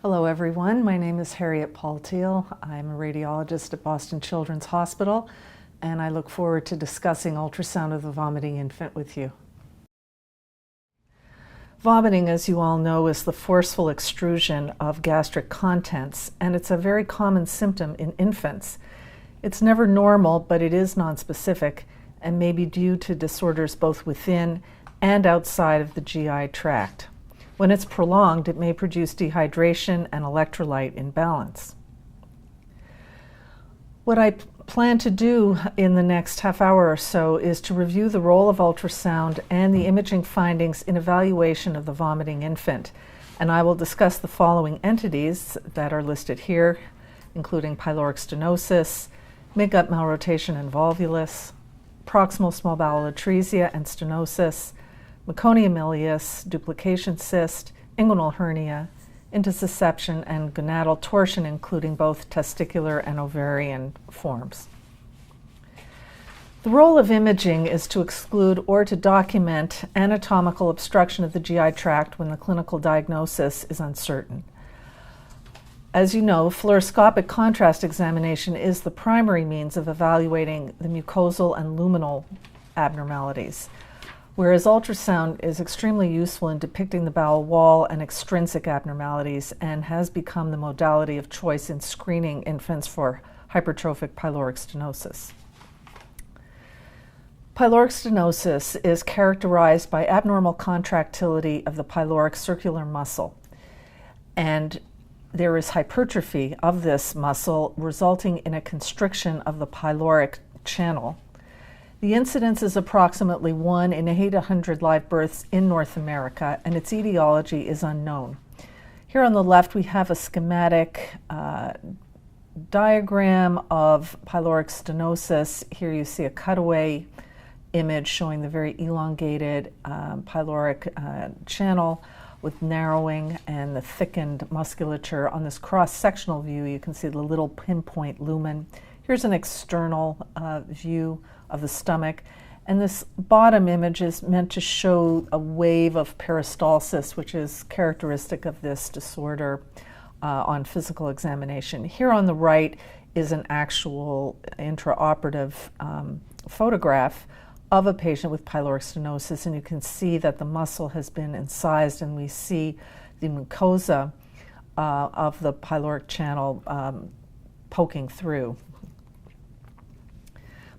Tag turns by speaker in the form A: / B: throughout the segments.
A: Hello everyone, my name is Harriet Paulteal. I'm a radiologist at Boston Children's Hospital, and I look forward to discussing ultrasound of the vomiting infant with you. Vomiting, as you all know, is the forceful extrusion of gastric contents, and it's a very common symptom in infants. It's never normal, but it is nonspecific and may be due to disorders both within and outside of the GI tract. When it's prolonged, it may produce dehydration and electrolyte imbalance. What I plan to do in the next half hour or so is to review the role of ultrasound and the imaging findings in evaluation of the vomiting infant. And I will discuss the following entities that are listed here, including pyloric stenosis, midgut malrotation and volvulus, proximal small bowel atresia and stenosis, Meconium lleus, duplication cyst, inguinal hernia, Intussusception, and gonadal torsion, including both testicular and ovarian forms. The role of imaging is to exclude or to document anatomical obstruction of the GI tract when the clinical diagnosis is uncertain. As you know, fluoroscopic contrast examination is the primary means of evaluating the mucosal and luminal abnormalities, whereas ultrasound is extremely useful in depicting the bowel wall and extrinsic abnormalities and has become the modality of choice in screening infants for hypertrophic pyloric stenosis. Pyloric stenosis is characterized by abnormal contractility of the pyloric circular muscle, and there is hypertrophy of this muscle resulting in a constriction of the pyloric channel. The incidence is approximately 1 in 800 live births in North America, and its etiology is unknown. Here on the left, we have a schematic diagram of pyloric stenosis. Here you see a cutaway image showing the very elongated pyloric channel with narrowing and the thickened musculature. On this cross-sectional view, you can see the little pinpoint lumen. Here's an external view of the stomach, and this bottom image is meant to show a wave of peristalsis, which is characteristic of this disorder on physical examination. Here on the right is an actual intraoperative photograph of a patient with pyloric stenosis, and you can see that the muscle has been incised, and we see the mucosa of the pyloric channel poking through.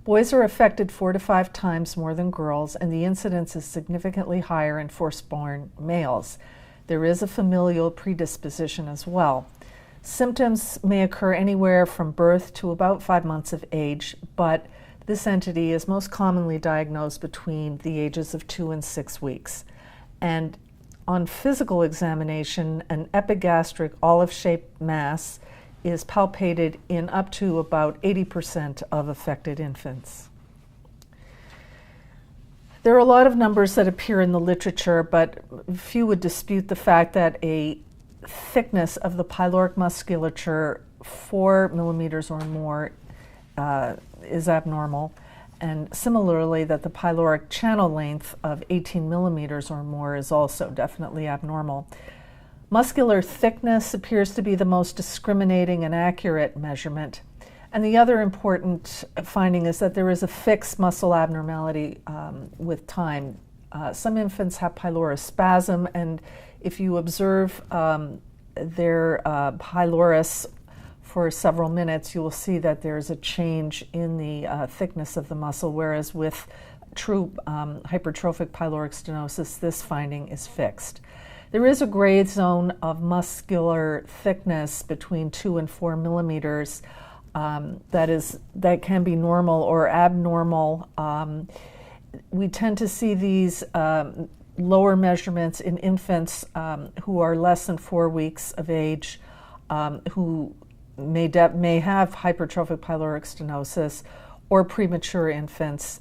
A: Boys are affected 4 to 5 times more than girls, and the incidence is significantly higher in firstborn males. There is a familial predisposition as well. Symptoms may occur anywhere from birth to about 5 months of age, but this entity is most commonly diagnosed between the ages of 2 and 6 weeks. And on physical examination, an epigastric olive-shaped mass is palpated in up to about 80% of affected infants. There are a lot of numbers that appear in the literature, but few would dispute the fact that a thickness of the pyloric musculature 4 millimeters or more is abnormal, and similarly that the pyloric channel length of 18 millimeters or more is also definitely abnormal. Muscular thickness appears to be the most discriminating and accurate measurement, and the other important finding is that there is a fixed muscle abnormality with time. Some infants have pylorospasm, and if you observe their pylorus for several minutes, you will see that there's a change in the thickness of the muscle, whereas with true hypertrophic pyloric stenosis, this finding is fixed. There is a gray zone of muscular thickness between 2 and 4 millimeters that can be normal or abnormal. We tend to see these lower measurements in infants who are less than 4 weeks of age, who may have hypertrophic pyloric stenosis, or premature infants.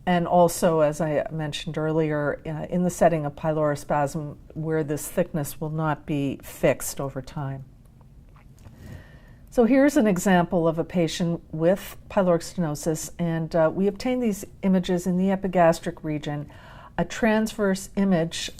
A: And also, as I mentioned earlier, in the setting of pylorospasm, where this thickness will not be fixed over time. So here's an example of a patient with pyloric stenosis, and we obtained these images in the epigastric region. A transverse image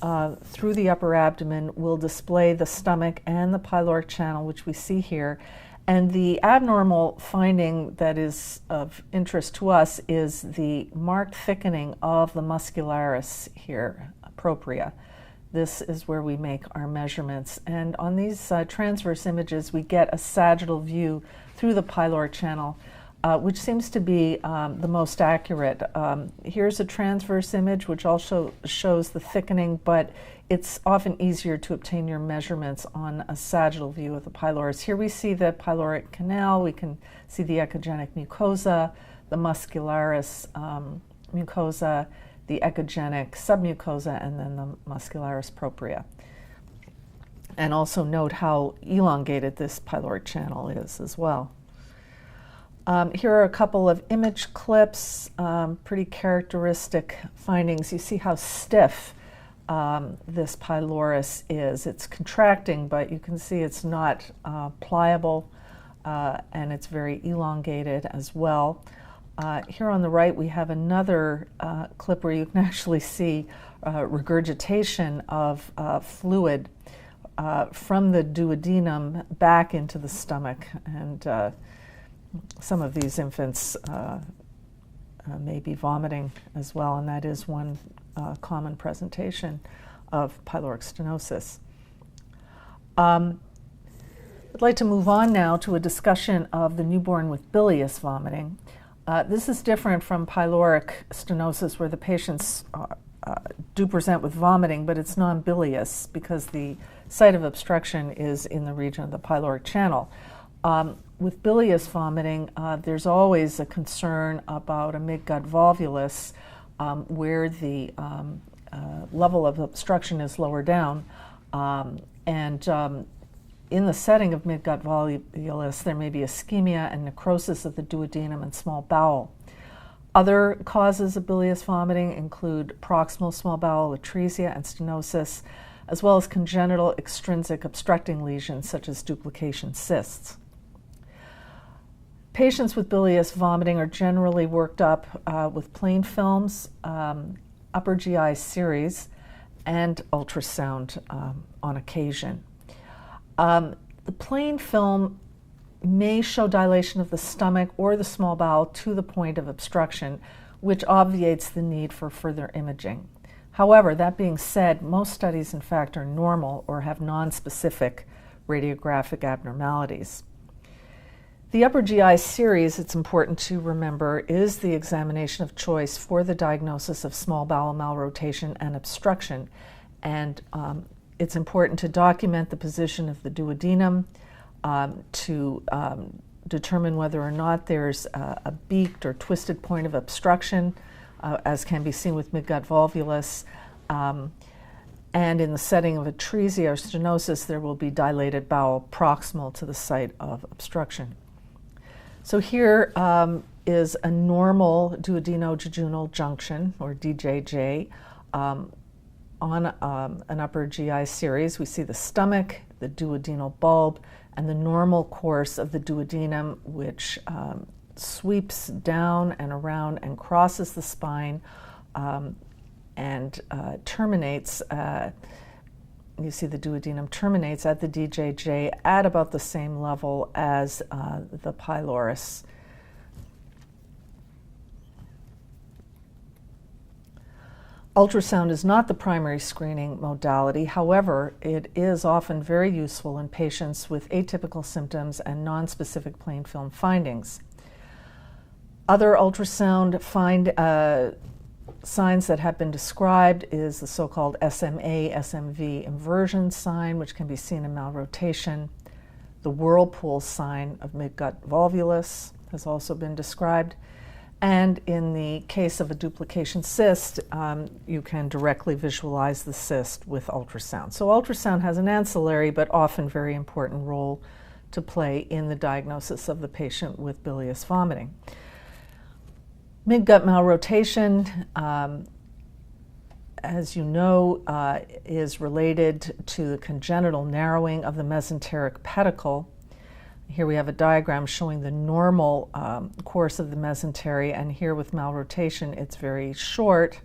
A: through the upper abdomen will display the stomach and the pyloric channel, which we see here. And the abnormal finding that is of interest to us is the marked thickening of the muscularis here, propria. This is where we make our measurements. And on these transverse images, we get a sagittal view through the pyloric channel, which seems to be the most accurate. Here's a transverse image, which also shows the thickening, but it's often easier to obtain your measurements on a sagittal view of the pylorus. Here we see the pyloric canal. We can see the echogenic mucosa, the muscularis mucosa, the echogenic submucosa, and then the muscularis propria. And also note how elongated this pyloric channel is as well. Here are a couple of image clips, pretty characteristic findings. You see how stiff this pylorus is. It's contracting, but you can see it's not pliable, and it's very elongated as well. Here on the right, we have another clip where you can actually see regurgitation of fluid from the duodenum back into the stomach. And some of these infants may be vomiting as well, and that is one common presentation of pyloric stenosis. I'd like to move on now to a discussion of the newborn with bilious vomiting. This is different from pyloric stenosis, where the patients do present with vomiting, but it's non-bilious because the site of obstruction is in the region of the pyloric channel. With bilious vomiting, there's always a concern about a midgut volvulus where the level of obstruction is lower down. In the setting of midgut volvulus, there may be ischemia and necrosis of the duodenum and small bowel. Other causes of bilious vomiting include proximal small bowel atresia and stenosis, as well as congenital extrinsic obstructing lesions such as duplication cysts. Patients with bilious vomiting are generally worked up with plain films, upper GI series, and ultrasound on occasion. The plain film may show dilation of the stomach or the small bowel to the point of obstruction, which obviates the need for further imaging. However, that being said, most studies in fact are normal or have non-specific radiographic abnormalities. The upper GI series, it's important to remember, is the examination of choice for the diagnosis of small bowel malrotation and obstruction. And it's important to document the position of the duodenum to determine whether or not there's a beaked or twisted point of obstruction, as can be seen with midgut volvulus. And in the setting of atresia or stenosis, there will be dilated bowel proximal to the site of obstruction. So here is a normal duodenojejunal junction, or DJJ, on an upper GI series. We see the stomach, the duodenal bulb, and the normal course of the duodenum, which sweeps down and around and crosses the spine and terminates. You see the duodenum terminates at the DJJ at about the same level as the pylorus. Ultrasound is not the primary screening modality. However, it is often very useful in patients with atypical symptoms and nonspecific plain film findings. Other ultrasound signs that have been described is the so-called SMA-SMV inversion sign, which can be seen in malrotation. The Whirlpool sign of midgut volvulus has also been described. And in the case of a duplication cyst, you can directly visualize the cyst with ultrasound. So ultrasound has an ancillary but often very important role to play in the diagnosis of the patient with bilious vomiting. Midgut malrotation, as you know, is related to the congenital narrowing of the mesenteric pedicle. Here we have a diagram showing the normal course of the mesentery, and here with malrotation it's very short.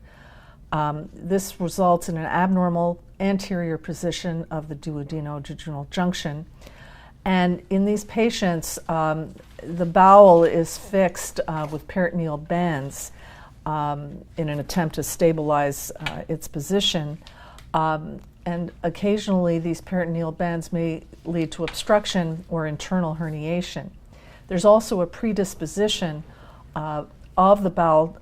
A: This results in an abnormal anterior position of the duodenojejunal junction. And in these patients, the bowel is fixed with peritoneal bands in an attempt to stabilize its position. And occasionally these peritoneal bands may lead to obstruction or internal herniation. There's also a predisposition of the bowel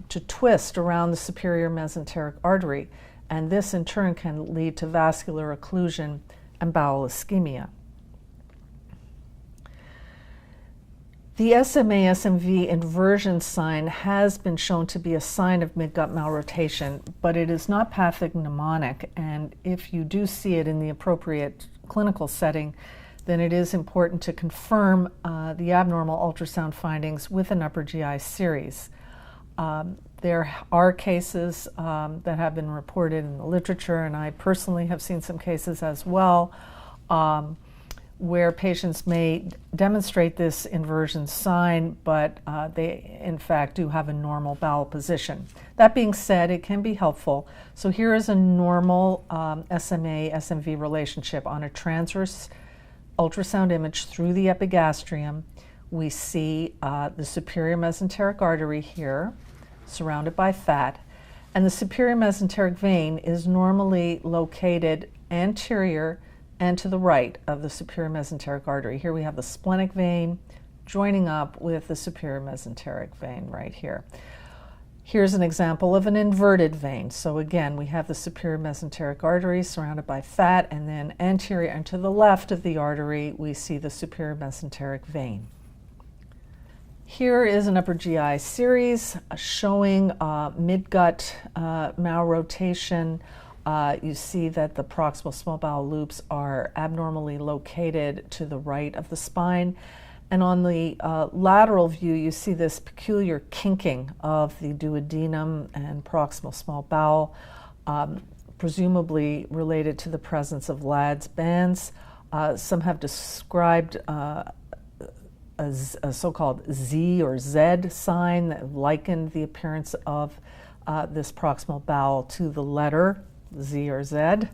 A: to twist around the superior mesenteric artery, and this in turn can lead to vascular occlusion and bowel ischemia. The SMA-SMV inversion sign has been shown to be a sign of midgut malrotation, but it is not pathognomonic, and if you do see it in the appropriate clinical setting, then it is important to confirm the abnormal ultrasound findings with an upper GI series. There are cases that have been reported in the literature, and I personally have seen some cases as well, where patients may demonstrate this inversion sign, but they in fact do have a normal bowel position. That being said, it can be helpful. So here is a normal SMA-SMV relationship on a transverse ultrasound image through the epigastrium. We see the superior mesenteric artery here, surrounded by fat, and the superior mesenteric vein is normally located anterior and to the right of the superior mesenteric artery. Here we have the splenic vein joining up with the superior mesenteric vein right here. Here's an example of an inverted vein. So again, we have the superior mesenteric artery surrounded by fat, and then anterior and to the left of the artery, we see the superior mesenteric vein. Here is an upper GI series showing midgut malrotation. You see that the proximal small bowel loops are abnormally located to the right of the spine. And on the lateral view, you see this peculiar kinking of the duodenum and proximal small bowel, presumably related to the presence of Ladd's bands. Some have described a so-called Z or Z sign that likened the appearance of this proximal bowel to the letter Z or Z.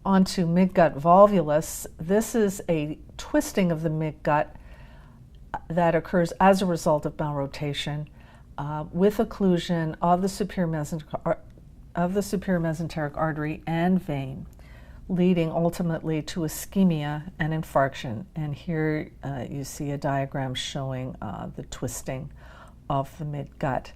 A: Onto midgut volvulus. This is a twisting of the midgut that occurs as a result of malrotation with occlusion of the superior mesenteric artery and vein, leading ultimately to ischemia and infarction. And here you see a diagram showing the twisting of the midgut.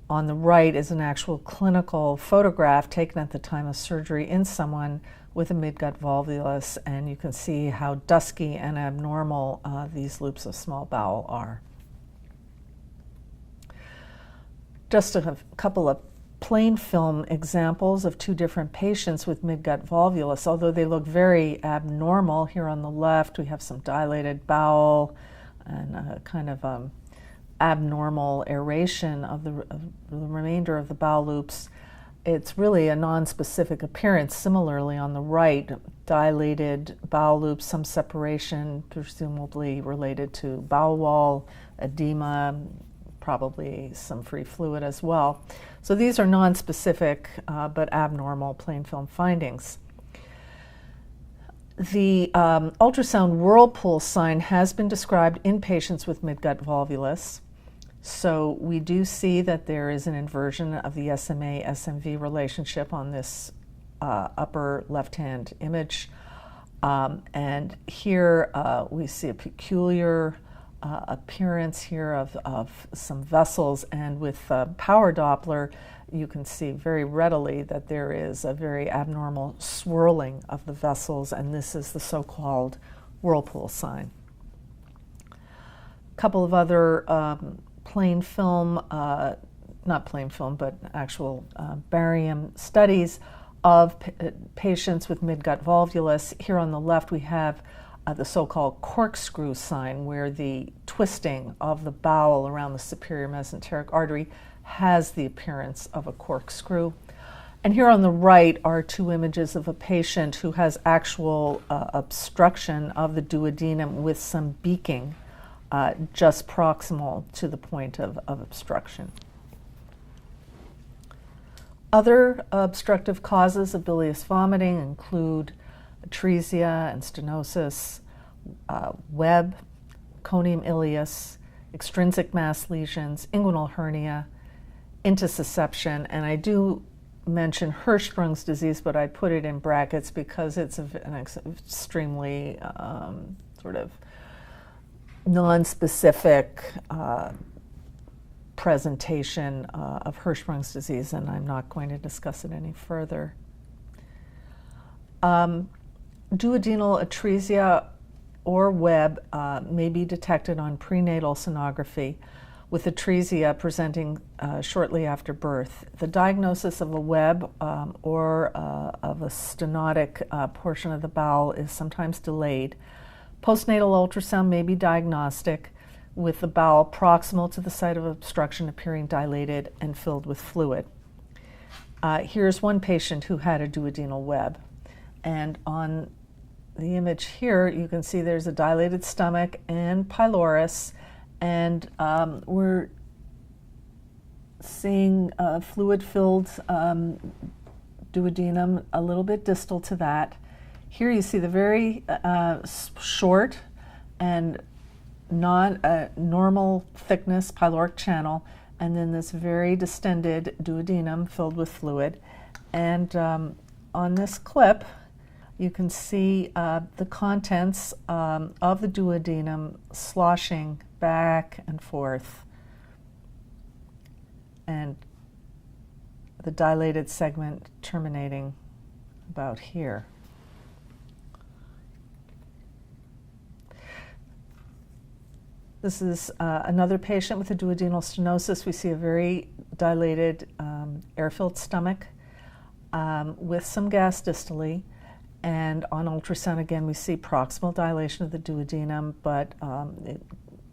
A: On the right is an actual clinical photograph taken at the time of surgery in someone with a midgut volvulus, and you can see how dusky and abnormal these loops of small bowel are. Just a couple of plain film examples of two different patients with midgut volvulus. Although they look very abnormal, here on the left we have some dilated bowel and a kind of abnormal aeration of the remainder of the bowel loops. It's really a non-specific appearance. Similarly, on the right, dilated bowel loops, some separation, presumably related to bowel wall, edema, probably some free fluid as well. So these are non-specific but abnormal plain film findings. The ultrasound whirlpool sign has been described in patients with midgut volvulus. So we do see that there is an inversion of the SMA-SMV relationship on this upper left-hand image. And here we see a peculiar appearance here of some vessels, and with power Doppler you can see very readily that there is a very abnormal swirling of the vessels, and this is the so-called whirlpool sign. A couple of other plain film, not plain film, but actual barium studies of patients with midgut volvulus. Here on the left we have the so-called corkscrew sign, where the twisting of the bowel around the superior mesenteric artery has the appearance of a corkscrew. And here on the right are two images of a patient who has actual obstruction of the duodenum with some beaking just proximal to the point of obstruction. Other obstructive causes of bilious vomiting include atresia and stenosis, web, meconium ileus, extrinsic mass lesions, inguinal hernia, intussusception, and I do mention Hirschsprung's disease, but I put it in brackets because it's an extremely sort of non-specific presentation of Hirschsprung's disease, and I'm not going to discuss it any further. Duodenal atresia or web may be detected on prenatal sonography, with atresia presenting shortly after birth. The diagnosis of a web or of a stenotic portion of the bowel is sometimes delayed. Postnatal ultrasound may be diagnostic, with the bowel proximal to the site of obstruction appearing dilated and filled with fluid. Here's one patient who had a duodenal web, and on the image here you can see there's a dilated stomach and pylorus, and we're seeing fluid-filled duodenum a little bit distal to that. Here you see the very short and normal thickness pyloric channel, and then this very distended duodenum filled with fluid. And on this clip, you can see the contents of the duodenum sloshing back and forth, and the dilated segment terminating about here. This is another patient with a duodenal stenosis. We see a very dilated air-filled stomach with some gas distally, and on ultrasound again we see proximal dilation of the duodenum, but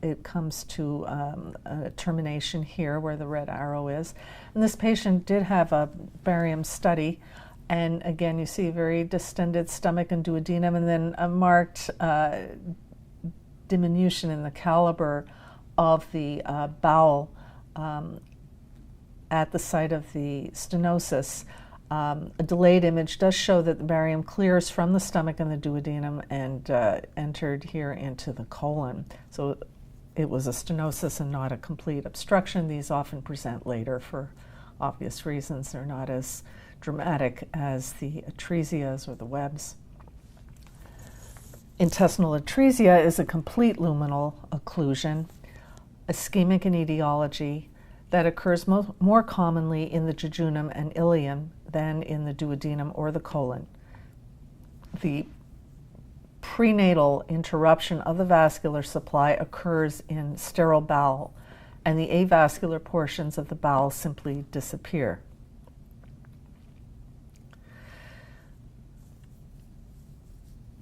A: it comes to a termination here where the red arrow is. And this patient did have a barium study, and again you see a very distended stomach and duodenum, and then a marked diminution in the caliber of the bowel at the site of the stenosis. A delayed image does show that the barium clears from the stomach and the duodenum and entered here into the colon. So it was a stenosis and not a complete obstruction. These often present later for obvious reasons. They're not as dramatic as the atresias or the webs. Intestinal atresia is a complete luminal occlusion, ischemic in etiology, that occurs more commonly in the jejunum and ileum than in the duodenum or the colon. The prenatal interruption of the vascular supply occurs in sterile bowel, and the avascular portions of the bowel simply disappear.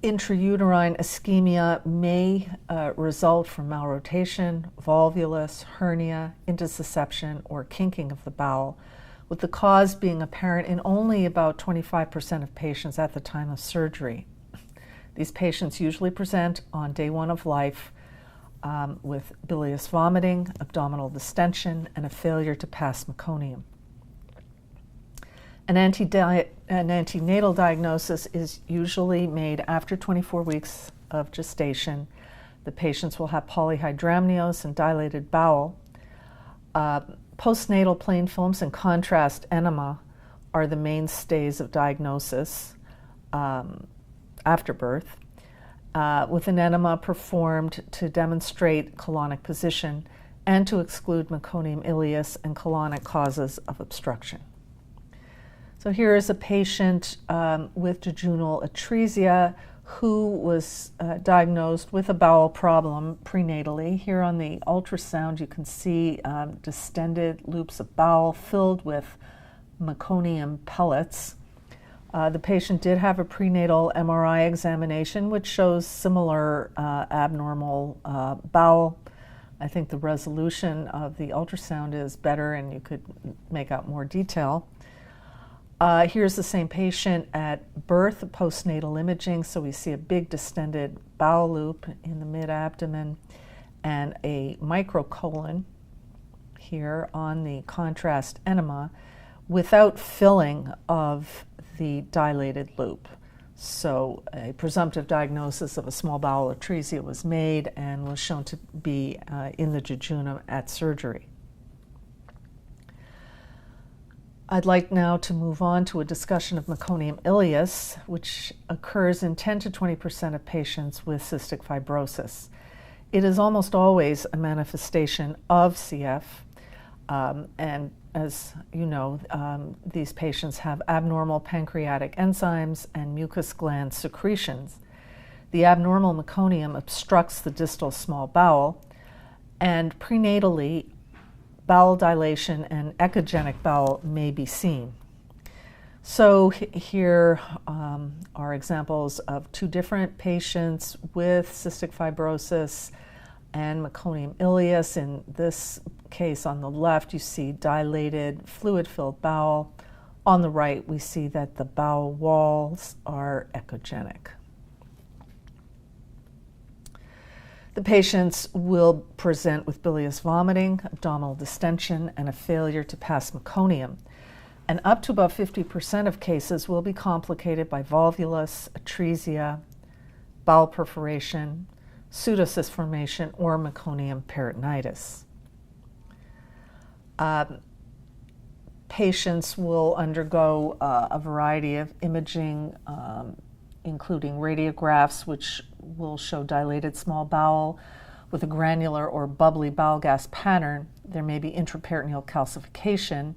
A: Intrauterine ischemia may result from malrotation, volvulus, hernia, intussusception, or kinking of the bowel, with the cause being apparent in only about 25% of patients at the time of surgery. These patients usually present on day 1 of life with bilious vomiting, abdominal distension, and a failure to pass meconium. An antenatal diagnosis is usually made after 24 weeks of gestation. The patients will have polyhydramnios and dilated bowel. Postnatal plain films and contrast enema are the mainstays of diagnosis after birth, with an enema performed to demonstrate colonic position and to exclude meconium ileus and colonic causes of obstruction. So here is a patient with jejunal atresia who was diagnosed with a bowel problem prenatally. Here on the ultrasound you can see distended loops of bowel filled with meconium pellets. The patient did have a prenatal MRI examination which shows similar abnormal bowel. I think the resolution of the ultrasound is better and you could make out more detail. Here's the same patient at birth, postnatal imaging. So we see a big distended bowel loop in the mid-abdomen and a microcolon here on the contrast enema without filling of the dilated loop. So a presumptive diagnosis of a small bowel atresia was made and was shown to be in the jejunum at surgery. I'd like now to move on to a discussion of Meconium ileus, which occurs in 10 to 20% of patients with cystic fibrosis. It is almost always a manifestation of CF, and as you know, these patients have abnormal pancreatic enzymes and mucus gland secretions. The abnormal meconium obstructs the distal small bowel, and prenatally, bowel dilation and echogenic bowel may be seen. So here are examples of two different patients with cystic fibrosis and Meconium ileus. In this case on the left, you see dilated, fluid-filled bowel. On the right, we see that the bowel walls are echogenic. The patients will present with bilious vomiting, abdominal distension, and a failure to pass meconium. And up to about 50% of cases will be complicated by volvulus, atresia, bowel perforation, pseudocyst formation, or meconium peritonitis. Patients will undergo a variety of imaging, including radiographs, which will show dilated small bowel with a granular or bubbly bowel gas pattern. There may be intraperitoneal calcification.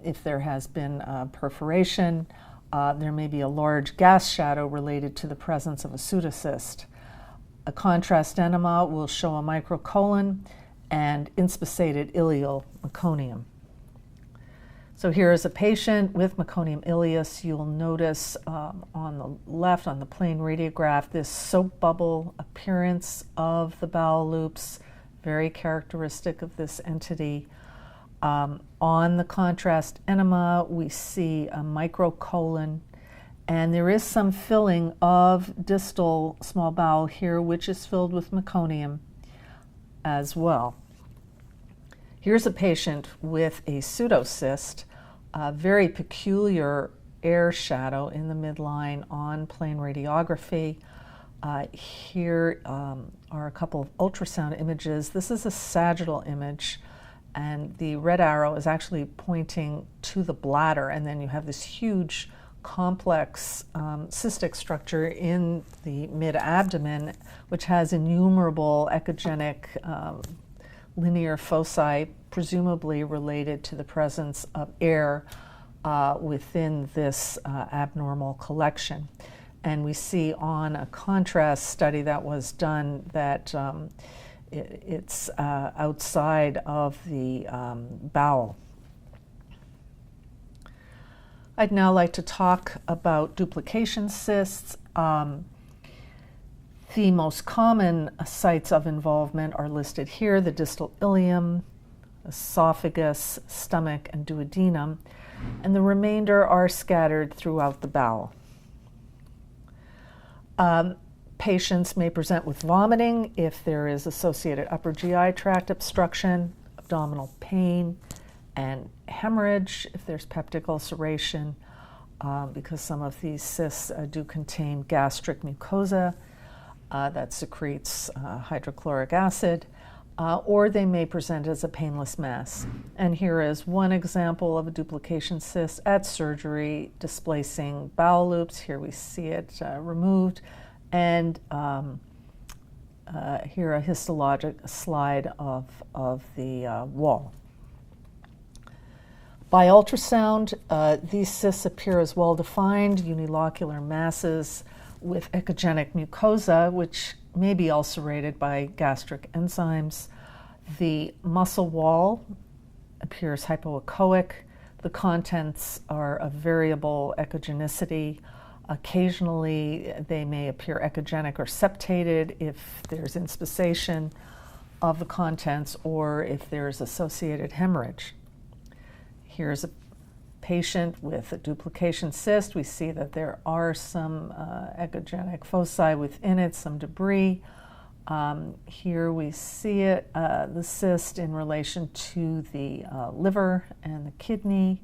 A: If there has been perforation, there may be a large gas shadow related to the presence of a pseudocyst. A contrast enema will show a microcolon and inspissated ileal meconium. So here is a patient with Meconium ileus. You'll notice on the left, on the plain radiograph, this soap bubble appearance of the bowel loops, very characteristic of this entity. On the contrast enema, we see a microcolon, and there is some filling of distal small bowel here, which is filled with meconium as well. Here's a patient with a pseudocyst, a very peculiar air shadow in the midline on plain radiography. Here are a couple of ultrasound images. This is a sagittal image, and the red arrow is actually pointing to the bladder, and then you have this huge complex cystic structure in the mid-abdomen, which has innumerable echogenic linear foci, presumably related to the presence of air within this abnormal collection. And we see on a contrast study that was done that it's outside of the bowel. I'd now like to talk about duplication cysts. The most common sites of involvement are listed here: the distal ileum, esophagus, stomach, and duodenum, and the remainder are scattered throughout the bowel. Patients may present with vomiting if there is associated upper GI tract obstruction, abdominal pain, and hemorrhage if there's peptic ulceration, because some of these cysts do contain gastric mucosa that secretes hydrochloric acid, or they may present as a painless mass. And here is one example of a duplication cyst at surgery displacing bowel loops. Here we see it removed, and here a histologic slide of the wall. By ultrasound, these cysts appear as well-defined unilocular masses with echogenic mucosa, which may be ulcerated by gastric enzymes. The muscle wall appears hypoechoic. The contents are of variable echogenicity. Occasionally, they may appear echogenic or septated if there's inspission of the contents or if there's associated hemorrhage. Here's a patient with a duplication cyst. We see that there are some echogenic foci within it, some debris. Here we see it, the cyst in relation to the liver and the kidney.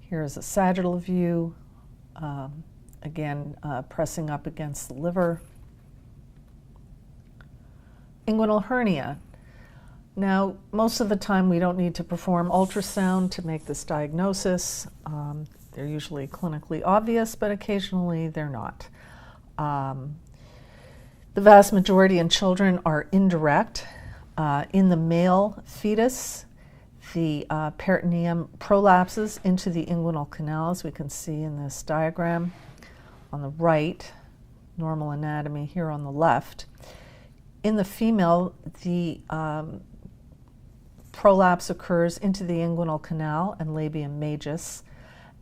A: Here's a sagittal view, again pressing up against the liver. Inguinal hernia. Now, most of the time we don't need to perform ultrasound to make this diagnosis. They're usually clinically obvious, but occasionally they're not. The vast majority in children are indirect. In the male fetus, the peritoneum prolapses into the inguinal canal, as we can see in this diagram on the right, normal anatomy here on the left. In the female, the prolapse occurs into the inguinal canal and labium majus,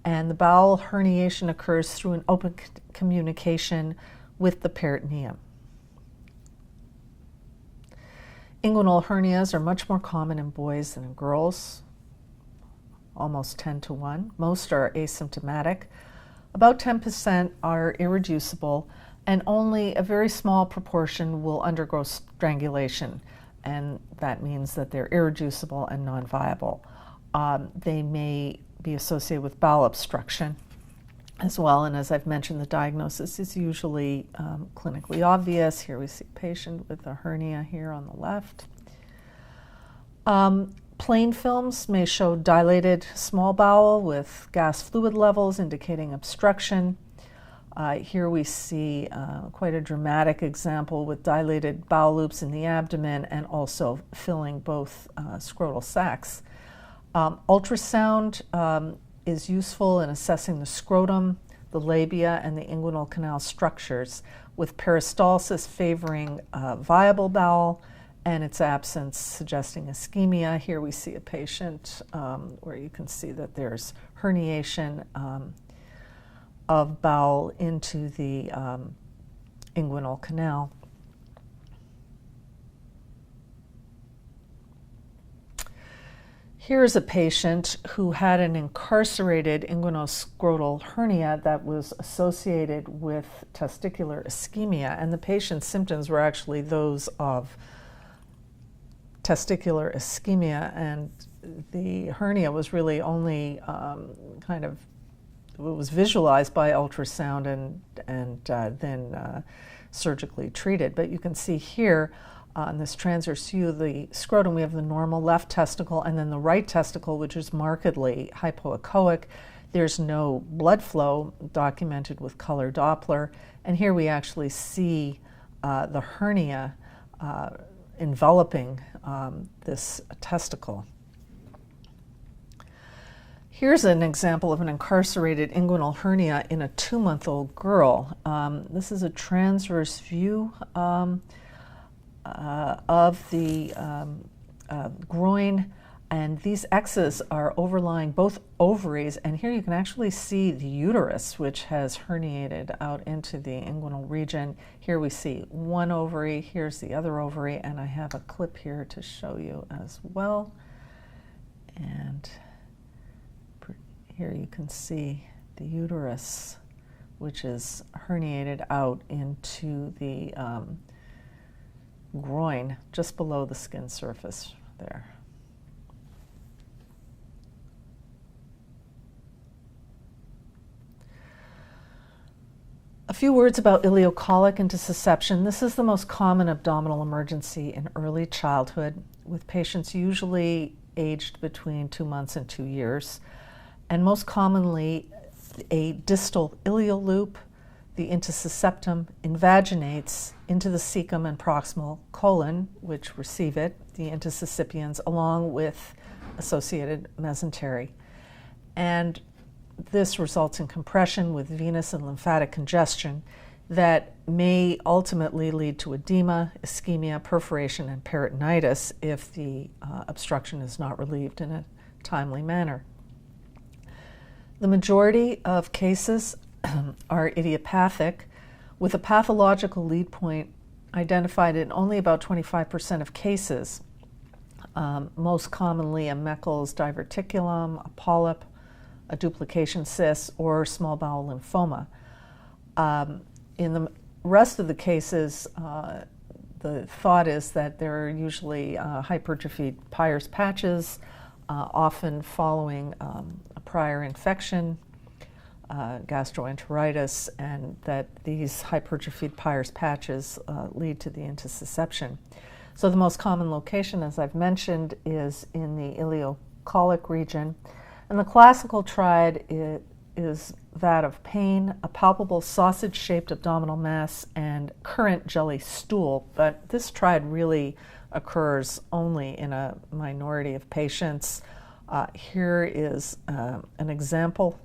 A: and the bowel herniation occurs through an open communication with the peritoneum. Inguinal hernias are much more common in boys than in girls, almost 10 to 1. Most are asymptomatic. About 10% are irreducible, and only a very small proportion will undergo strangulation, and that means that they're irreducible and non-viable. They may be associated with bowel obstruction as well, and as I've mentioned, the diagnosis is usually clinically obvious. Here we see a patient with a hernia here on the left. Plain films may show dilated small bowel with gas fluid levels indicating obstruction. Here we see quite a dramatic example with dilated bowel loops in the abdomen and also filling both scrotal sacs. Ultrasound is useful in assessing the scrotum, the labia, and the inguinal canal structures, with peristalsis favoring viable bowel and its absence suggesting ischemia. Here we see a patient where you can see that there's herniation of bowel into the inguinal canal. Here's a patient who had an incarcerated inguinoscrotal hernia that was associated with testicular ischemia, and the patient's symptoms were actually those of testicular ischemia, and the hernia was really only it was visualized by ultrasound and then surgically treated. But you can see here on this transverse view of the scrotum, we have the normal left testicle and then the right testicle, which is markedly hypoechoic. There's no blood flow documented with color Doppler. And here we actually see the hernia enveloping this testicle. Here's an example of an incarcerated inguinal hernia in a 2-month-old girl. This is a transverse view of the groin, and these X's are overlying both ovaries, and here you can actually see the uterus, which has herniated out into the inguinal region. Here we see one ovary, here's the other ovary, and I have a clip here to show you as well. And here you can see the uterus, which is herniated out into the groin, just below the skin surface there. A few words about ileocolic intussusception. This is the most common abdominal emergency in early childhood, with patients usually aged between 2 months and 2 years. And most commonly, a distal ileal loop, the intussusceptum, invaginates into the cecum and proximal colon, which receive it, the intussuscipiens, along with associated mesentery. And this results in compression with venous and lymphatic congestion that may ultimately lead to edema, ischemia, perforation, and peritonitis if the obstruction is not relieved in a timely manner. The majority of cases are idiopathic, with a pathological lead point identified in only about 25% of cases. Most commonly a Meckel's diverticulum, a polyp, a duplication cyst, or small bowel lymphoma. In the rest of the cases, the thought is that there are usually hypertrophied Peyer's patches, often following a prior infection, gastroenteritis, and that these hypertrophied Peyer's patches lead to the intussusception. So the most common location, as I've mentioned, is in the ileocolic region. And the classical triad is that of pain, a palpable sausage-shaped abdominal mass, and current jelly stool. But this triad really occurs only in a minority of patients. Here is an example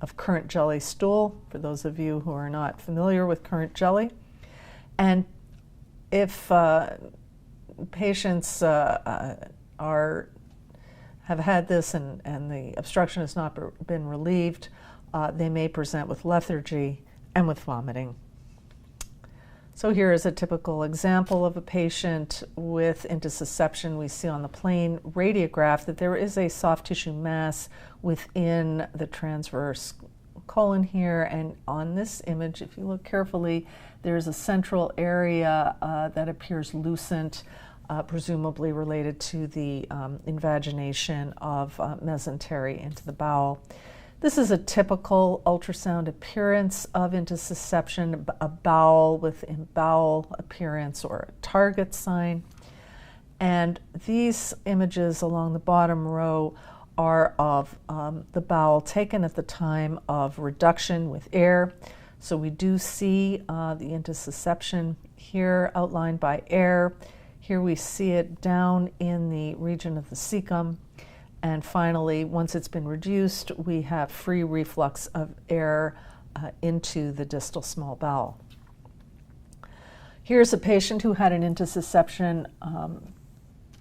A: of current jelly stool, for those of you who are not familiar with current jelly. And if patients have had this and the obstruction has not been relieved, they may present with lethargy and with vomiting. So here is a typical example of a patient with intussusception. We see on the plain radiograph that there is a soft tissue mass within the transverse colon here, and on this image, if you look carefully, there's a central area that appears lucent, presumably related to the invagination of mesentery into the bowel. This is a typical ultrasound appearance of intussusception, a bowel with bowel appearance or a target sign. And these images along the bottom row are of the bowel taken at the time of reduction with air. So we do see the intussusception here outlined by air. Here we see it down in the region of the cecum. And finally, once it's been reduced, we have free reflux of air into the distal small bowel. Here's a patient who had an intussusception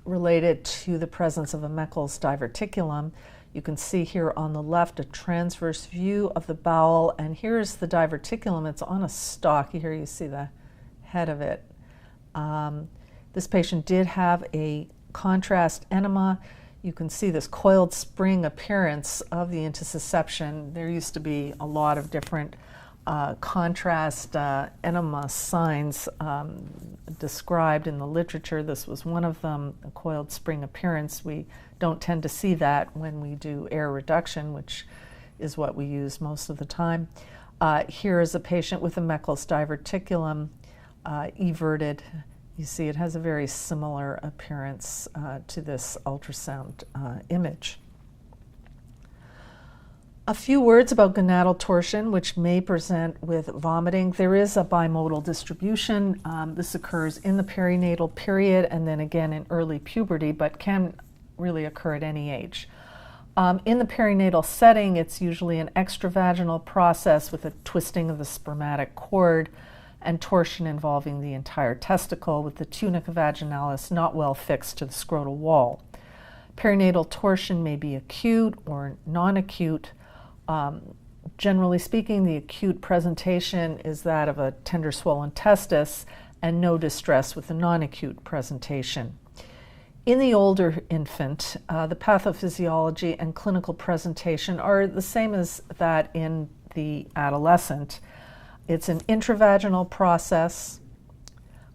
A: related to the presence of a Meckel's diverticulum. You can see here on the left a transverse view of the bowel, and here's the diverticulum. It's on a stalk. Here you see the head of it. This patient did have a contrast enema. You can see this coiled spring appearance of the intussusception. There used to be a lot of different contrast enema signs described in the literature. This was one of them, a coiled spring appearance. We don't tend to see that when we do air reduction, which is what we use most of the time. Here is a patient with a Meckel's diverticulum, everted. You see it has a very similar appearance to this ultrasound image. A few words about gonadal torsion, which may present with vomiting. There is a bimodal distribution. This occurs in the perinatal period and then again in early puberty, but can really occur at any age. In the perinatal setting, it's usually an extravaginal process with a twisting of the spermatic cord and torsion involving the entire testicle, with the tunica vaginalis not well fixed to the scrotal wall. Perinatal torsion may be acute or non-acute. Generally speaking, the acute presentation is that of a tender swollen testis and no distress with the non-acute presentation. In the older infant, the pathophysiology and clinical presentation are the same as that in the adolescent. It's an intravaginal process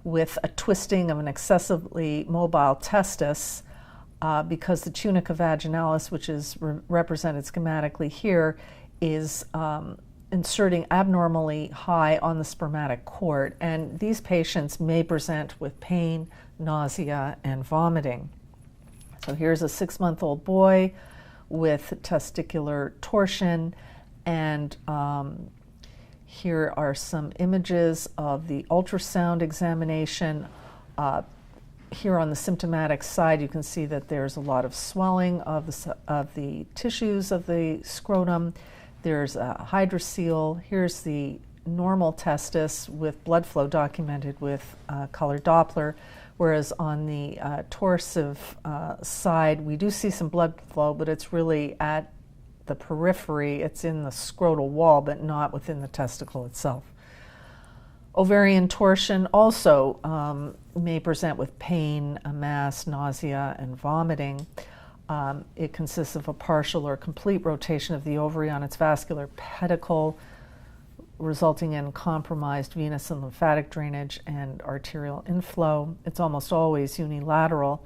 A: with a twisting of an excessively mobile testis because the tunica vaginalis, which is represented schematically here, is inserting abnormally high on the spermatic cord. And these patients may present with pain, nausea, and vomiting. So here's a 6-month-old boy with testicular torsion, and here are some images of the ultrasound examination. Here on the symptomatic side, you can see that there's a lot of swelling of the tissues of the scrotum. There's a hydrocele. Here's the normal testis with blood flow documented with color Doppler, whereas on the torsive side, we do see some blood flow, but it's really at the periphery. It's in the scrotal wall, but not within the testicle itself. Ovarian torsion also may present with pain, a mass, nausea, and vomiting. It consists of a partial or complete rotation of the ovary on its vascular pedicle, resulting in compromised venous and lymphatic drainage and arterial inflow. It's almost always unilateral,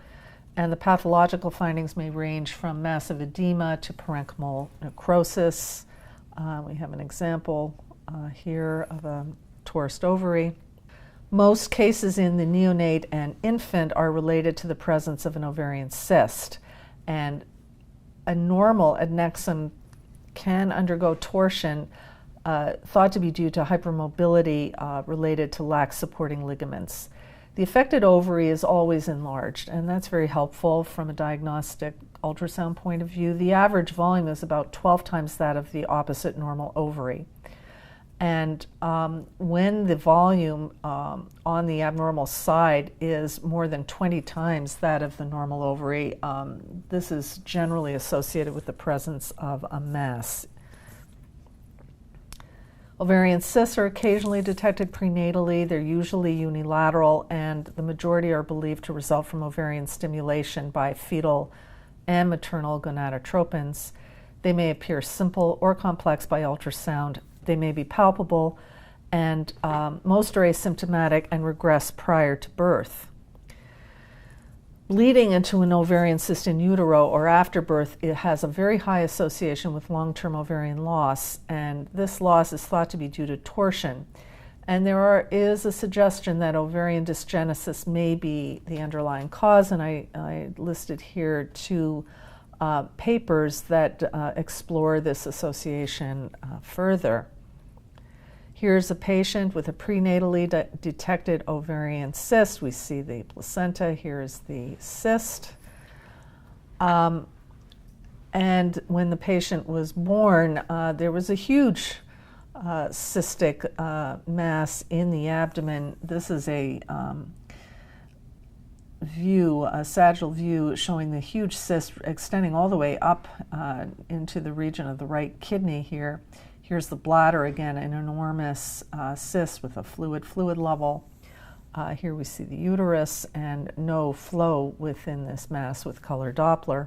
A: and the pathological findings may range from massive edema to parenchymal necrosis. We have an example here of a torsed ovary. Most cases in the neonate and infant are related to the presence of an ovarian cyst, and a normal adnexum can undergo torsion thought to be due to hypermobility related to lax supporting ligaments. The affected ovary is always enlarged, and that's very helpful from a diagnostic ultrasound point of view. The average volume is about 12 times that of the opposite normal ovary. And when the volume on the abnormal side is more than 20 times that of the normal ovary, this is generally associated with the presence of a mass. Ovarian cysts are occasionally detected prenatally. They're usually unilateral, and the majority are believed to result from ovarian stimulation by fetal and maternal gonadotropins. They may appear simple or complex by ultrasound. They may be palpable, and most are asymptomatic and regress prior to birth. Bleeding into an ovarian cyst in utero or after birth, it has a very high association with long-term ovarian loss, and this loss is thought to be due to torsion. And there is a suggestion that ovarian dysgenesis may be the underlying cause, and I listed here two papers that explore this association further. Here's a patient with a prenatally detected ovarian cyst. We see the placenta. Here's the cyst. And when the patient was born, there was a huge cystic mass in the abdomen. This is a view, a sagittal view, showing the huge cyst extending all the way up into the region of the right kidney here. Here's the bladder again, an enormous cyst with a fluid level. Here we see the uterus and no flow within this mass with color Doppler.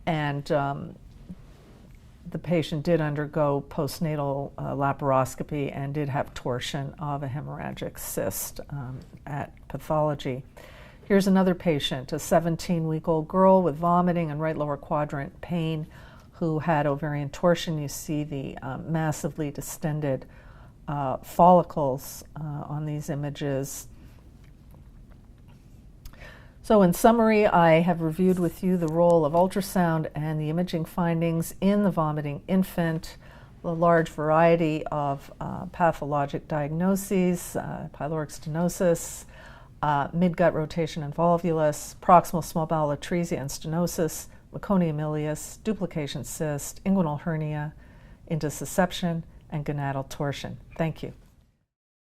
A: And the patient did undergo postnatal laparoscopy and did have torsion of a hemorrhagic cyst at pathology. Here's another patient, a 17-week-old girl with vomiting and right lower quadrant pain, who had ovarian torsion. You see the massively distended follicles on these images. So in summary, I have reviewed with you the role of ultrasound and the imaging findings in the vomiting infant, the large variety of pathologic diagnoses, pyloric stenosis, midgut rotation and volvulus, proximal small bowel atresia and stenosis, Meconium ileus, duplication cyst, inguinal hernia, intussusception, and gonadal torsion. Thank you.